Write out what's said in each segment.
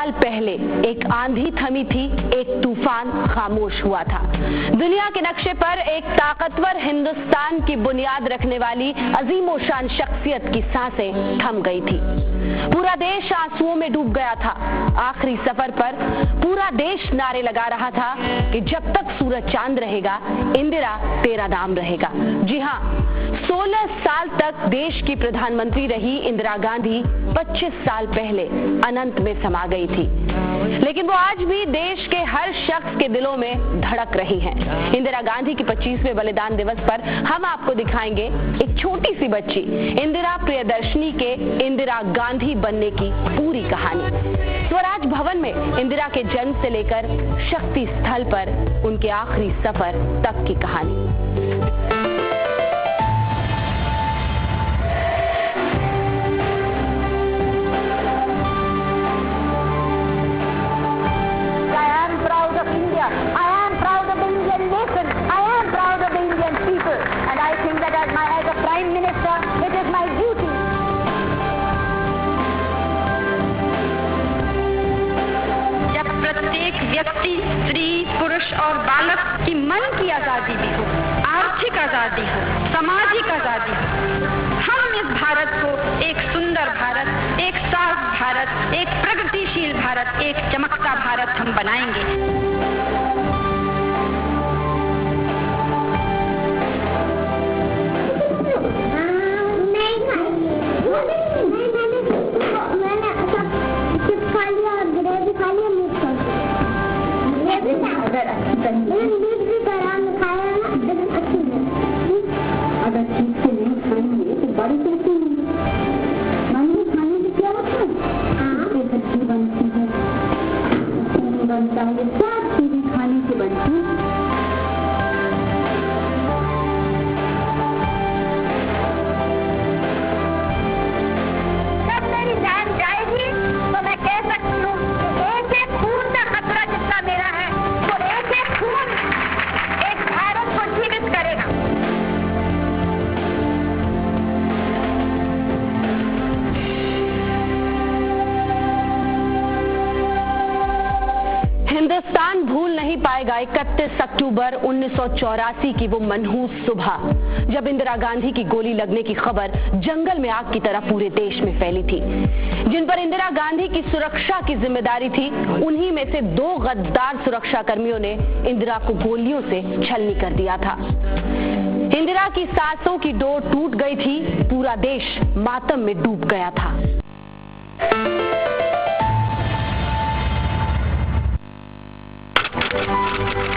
साल पहले एक आंधी थमी थी, एक तूफान खामोश हुआ था। दुनिया के नक्शे पर एक ताकतवर हिंदुस्तान की बुनियाद रखने वाली अजीमोशान शख्सियत की सांसें थम गई थी। पूरा देश आंसुओं में डूब गया था। आखिरी सफर पर पूरा देश नारे लगा रहा था कि जब तक सूरज चांद रहेगा, इंदिरा तेरा नाम रहेगा। जी हाँ, 16 साल तक देश की प्रधानमंत्री रही इंदिरा गांधी 25 साल पहले अनंत में समा गई थी, लेकिन वो आज भी देश के हर शख्स के दिलों में धड़क रही हैं। इंदिरा गांधी की 25वें बलिदान दिवस पर हम आपको दिखाएंगे एक छोटी सी बच्ची इंदिरा प्रियदर्शनी के इंदिरा गांधी बनने की पूरी कहानी। स्वराज भवन में इंदिरा के जन्म से लेकर शक्ति स्थल पर उनके आखिरी सफर तक की कहानी। प्रत्येक व्यक्ति, स्त्री, पुरुष और बालक की मन की आजादी भी हो, आर्थिक आजादी हो, सामाजिक आजादी हो, हम इस भारत को एक सुंदर भारत, एक साफ भारत, एक प्रगतिशील भारत, एक चमकता भारत हम बनाएंगे। अगर ठीक से नहीं खाएंगे तो बड़ी कैसे नहीं खाने से क्या होता है? सब्जी बनती है, बनता है, सब चीजें खाने से बनती है। जब मेरी जान जाएगी तो मैं कह सकती हूँ एक एक खून का खतरा जितना मेरा है, तो एक एक खून एक भारत को जीवित करेगा। हिंदुस्तान भूल नहीं पाएगा 31 अक्टूबर 1984 की वो मनहूस सुबह, जब इंदिरा गांधी की गोली लगने की खबर जंगल में आग की तरह पूरे देश में फैली थी। जिन पर इंदिरा गांधी की सुरक्षा की जिम्मेदारी थी, उन्हीं में से 2 गद्दार सुरक्षा कर्मियों ने इंदिरा को गोलियों से छलनी कर दिया था। इंदिरा की सांसों की डोर टूट गई थी, पूरा देश मातम में डूब गया था।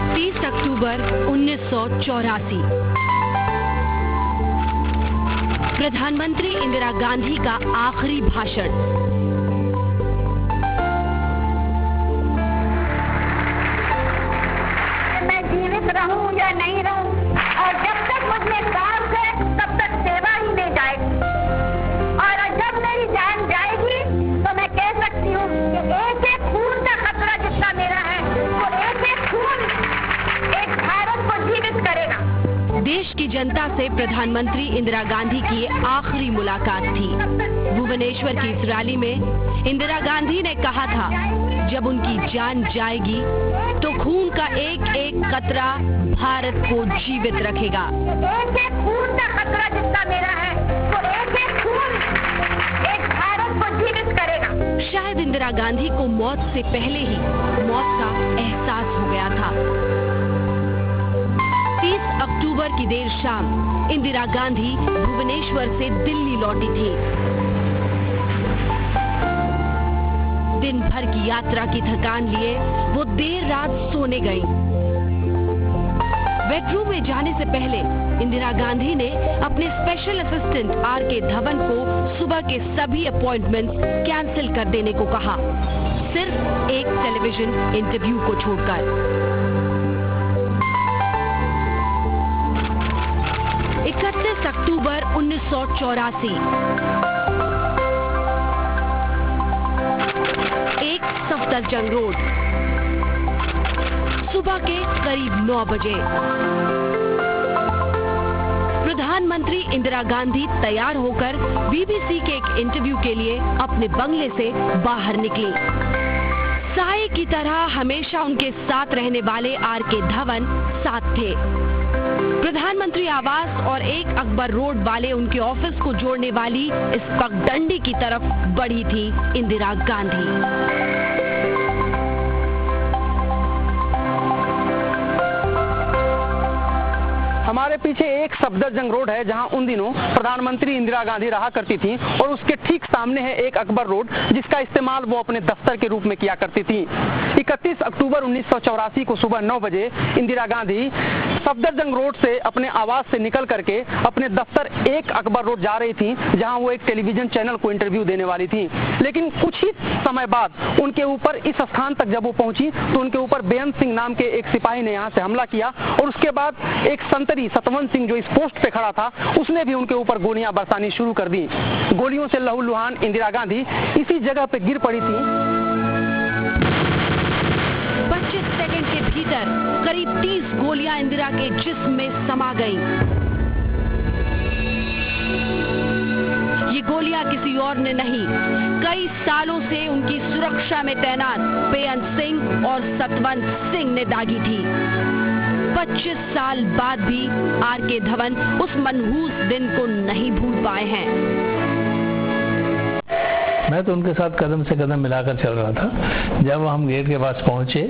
30 अक्टूबर 1984, प्रधानमंत्री इंदिरा गांधी का आखिरी भाषण। मैं जीवित रहूं या नहीं रहूं, और जब तक मुझमें सांस है तब तक सेवा ही नहीं जाएगी, और जब मेरी जान जाएगी तो मैं कह सकती हूँ कि एक एक खून का खतरा जितना मेरा है, तो एक एक खून एक भारत को जीवित करेगा। देश की जनता से प्रधानमंत्री इंदिरा गांधी की आखिरी मुलाकात थी। भुवनेश्वर की इस रैली में इंदिरा गांधी ने कहा था, जब उनकी जान जाएगी तो खून का एक एक कतरा भारत को जीवित रखेगा। एक एक खून का खतरा जितना मेरा है, तो एक एक खून एक भारत को जीवित करेगा। शायद इंदिरा गांधी को मौत से पहले ही मौत का एहसास हो गया था। 30 अक्टूबर की देर शाम इंदिरा गांधी भुवनेश्वर से दिल्ली लौटी थी। दिन भर की यात्रा की थकान लिए वो देर रात सोने गई। बेडरूम में जाने से पहले इंदिरा गांधी ने अपने स्पेशल असिस्टेंट आर.के. धवन को सुबह के सभी अपॉइंटमेंट्स कैंसिल कर देने को कहा, सिर्फ एक टेलीविजन इंटरव्यू को छोड़कर। 31 अक्टूबर 1984, एक सफदरजंग रोड, सुबह के करीब 9 बजे। प्रधानमंत्री इंदिरा गांधी तैयार होकर बीबीसी के एक इंटरव्यू के लिए अपने बंगले से बाहर निकली। साए की तरह हमेशा उनके साथ रहने वाले आर.के. धवन साथ थे। प्रधानमंत्री आवास और 1 अकबर रोड वाले उनके ऑफिस को जोड़ने वाली इस पगडंडी की तरफ बढ़ी थी इंदिरा गांधी। हमारे पीछे एक सफदरजंग रोड है जहां उन दिनों प्रधानमंत्री इंदिरा गांधी रहा करती थी और उसके ठीक सामने है 1 अकबर रोड जिसका इस्तेमाल वो अपने दफ्तर के रूप में किया करती थी। 31 अक्टूबर 1984 को सुबह 9 बजे इंदिरा गांधी सफदरजंग रोड से अपने आवास से निकल करके अपने दफ्तर 1 अकबर रोड जा रही थी जहां वो एक टेलीविजन चैनल को इंटरव्यू देने वाली थी। लेकिन कुछ ही समय बाद उनके ऊपर इस स्थान तक जब वो पहुंची तो उनके ऊपर बेअंत सिंह नाम के एक सिपाही ने यहाँ से हमला किया और उसके बाद एक संतरी सतवंत सिंह जो इस पोस्ट पे खड़ा था उसने भी उनके ऊपर गोलियां बरसानी शुरू कर दी। गोलियों से लहूलुहान इंदिरा गांधी इसी जगह पे गिर पड़ी थी। 25 सेकंड के भीतर करीब 30 गोलियां इंदिरा के जिस्म में समा गईं। ये गोलियां किसी और ने नहीं, कई सालों से उनकी सुरक्षा में तैनात बेअंत सिंह और सतवंत सिंह ने दागी थी। 25 साल बाद भी आर.के. धवन उस मनहूस दिन को नहीं भूल पाए हैं। मैं तो उनके साथ कदम से कदम मिलाकर चल रहा था। जब हम गेट के पास पहुंचे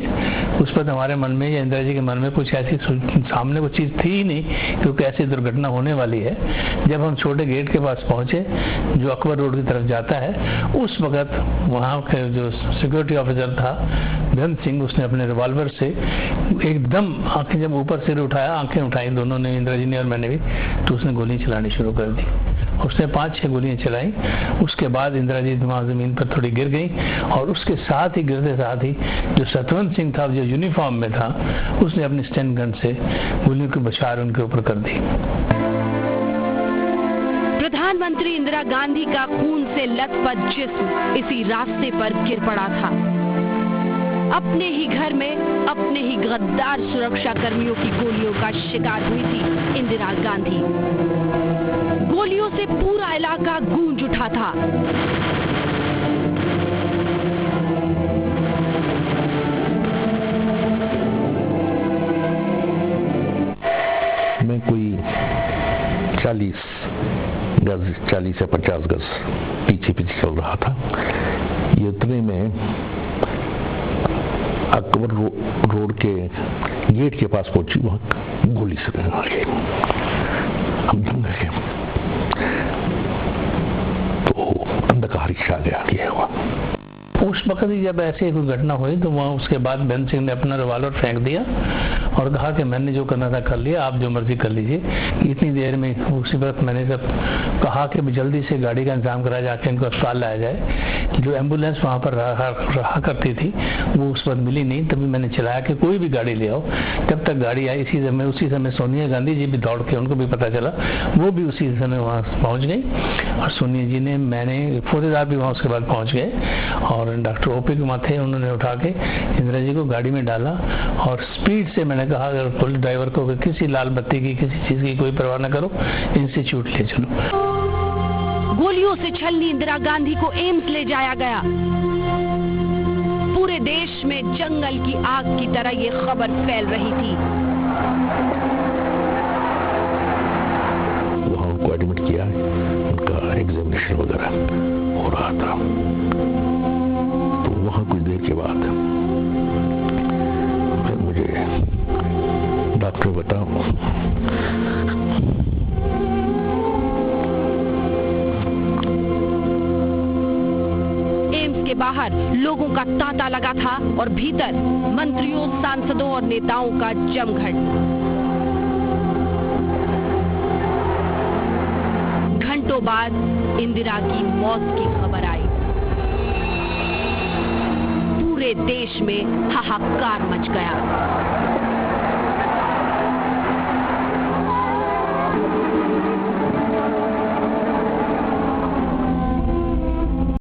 उस पर हमारे मन में या इंदिरा जी के मन में कुछ ऐसी सामने कुछ चीज़ थी ही नहीं क्योंकि ऐसी दुर्घटना होने वाली है। जब हम छोटे गेट के पास पहुंचे जो अकबर रोड की तरफ जाता है उस वक्त वहाँ के जो सिक्योरिटी ऑफिसर था बेअंत सिंह उसने अपने रिवॉल्वर से एकदम आंखें जब ऊपर सिर उठाया आंखें उठाई दोनों ने इंदिरा जी ने और मैंने भी तो उसने गोली चलानी शुरू कर दी। उसने 5-6 गोलियां चलाई। उसके बाद इंदिरा जी वहाँ जमीन पर थोड़ी गिर गई और उसके साथ ही गिरते साथ ही जो सतवंत सिंह था जो यूनिफॉर्म में था उसने अपनी स्टैन गन से गोलियों की बौछार उनके ऊपर कर दी। प्रधानमंत्री इंदिरा गांधी का खून से लथपथ जिस्म इसी रास्ते पर गिर पड़ा था। अपने ही घर में अपने ही गद्दार सुरक्षा कर्मियों की गोलियों का शिकार हुई थी इंदिरा गांधी। गोलियों से पूरा इलाका गूंज उठा था। मैं कोई 40 या 50 गज पीछे चल रहा था। ये उतने में अकबर रोड के गेट के पास पहुंची, वहां गोली से आ गई। हम दंग गए तो अंधकार छा गया हुआ। उस वक्त ही जब ऐसी कोई घटना हुई तो वहाँ उसके बाद बेअंत सिंह ने अपना रिवॉल्वर फेंक दिया और कहा कि मैंने जो करना था कर लिया, आप जो मर्जी कर लीजिए। इतनी देर में उसी वक्त मैंने जब कहा कि जल्दी से गाड़ी का इंतजाम करा जाके इनको अस्पताल लाया जाए। जो एम्बुलेंस वहाँ पर रहा करती थी वो उस वक्त मिली नहीं। तभी मैंने चलाया कि कोई भी गाड़ी ले आओ। जब तक गाड़ी आई उसी समय सोनिया गांधी जी भी दौड़ के, उनको भी पता चला, वो भी उसी समय वहाँ पहुँच गई और सोनिया जी ने, मैंने, फौजेदार भी वहाँ उसके बाद पहुँच गए और डॉक्टर ओपी के माथे उन्होंने उठा के इंदिरा जी को गाड़ी में डाला और स्पीड से मैंने कहा अगर पुलिस ड्राइवर को किसी लाल बत्ती की किसी चीज की कोई परवाह न करो, इंस्टीट्यूट ले चलो। गोलियों से छलनी इंदिरा गांधी को एम्स ले जाया गया। पूरे देश में जंगल की आग की तरह ये खबर फैल रही थी। वहाँ उनको एडमिट किया, उनका एग्जामिनेशन वगैरह हो रहा था। वहाँ कुछ देर के बाद मुझे डॉक्टर बताओ एम्स के बाहर लोगों का तांता लगा था और भीतर मंत्रियों, सांसदों और नेताओं का जमघट। घंटों बाद इंदिरा की मौत की खबर आई। पूरे देश में हाहाकार मच गया।